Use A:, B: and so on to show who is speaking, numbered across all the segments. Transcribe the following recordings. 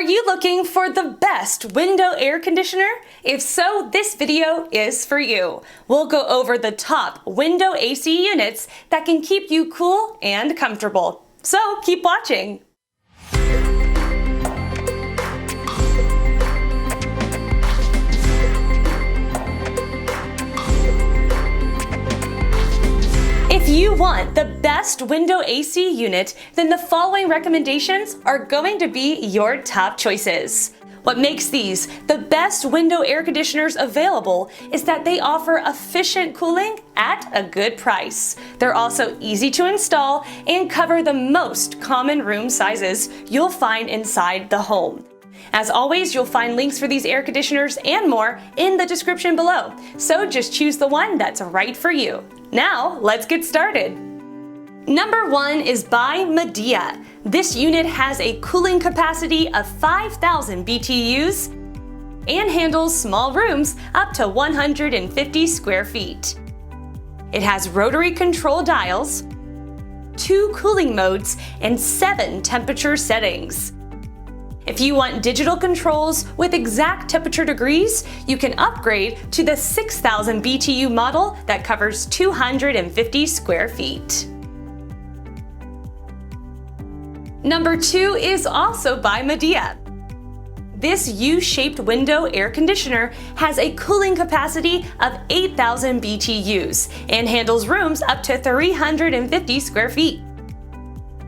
A: Are you looking for the best window air conditioner? If so, this video is for you. We'll go over the top window AC units that can keep you cool and comfortable. So keep watching. If you want the best window AC unit, then the following recommendations are going to be your top choices. What makes these the best window air conditioners available is that they offer efficient cooling at a good price. They're also easy to install and cover the most common room sizes you'll find inside the home. As always, you'll find links for these air conditioners and more in the description below, so just choose the one that's right for you. Now, let's get started. Number 1 is by Midea. This unit has a cooling capacity of 5,000 BTUs and handles small rooms up to 150 square feet. It has rotary control dials, 2 cooling modes, and 7 temperature settings. If you want digital controls with exact temperature degrees, you can upgrade to the 6,000 BTU model that covers 250 square feet. Number 2 is also by Midea. This U-shaped window air conditioner has a cooling capacity of 8,000 BTUs and handles rooms up to 350 square feet.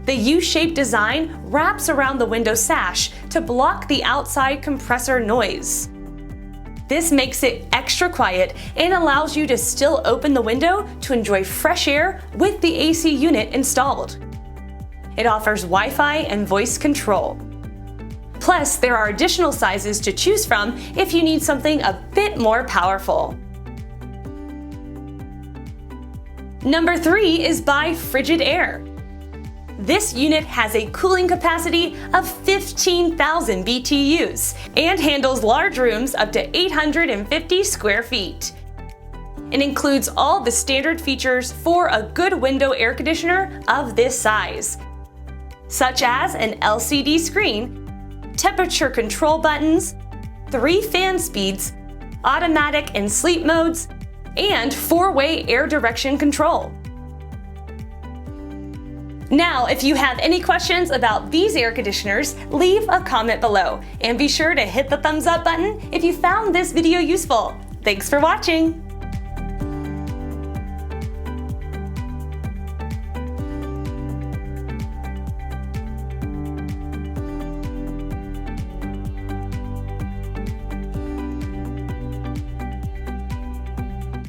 A: The U-shaped design wraps around the window sash to block the outside compressor noise. This makes it extra quiet and allows you to still open the window to enjoy fresh air with the AC unit installed. It offers Wi-Fi and voice control. Plus, there are additional sizes to choose from if you need something a bit more powerful. Number 3 is by Frigidaire. This unit has a cooling capacity of 15,000 BTUs and handles large rooms up to 850 square feet. It includes all the standard features for a good window air conditioner of this size, such as an LCD screen, temperature control buttons, 3 fan speeds, automatic and sleep modes, and 4-way air direction control. Now, if you have any questions about these air conditioners, leave a comment below and be sure to hit the thumbs up button if you found this video useful. Thanks for watching!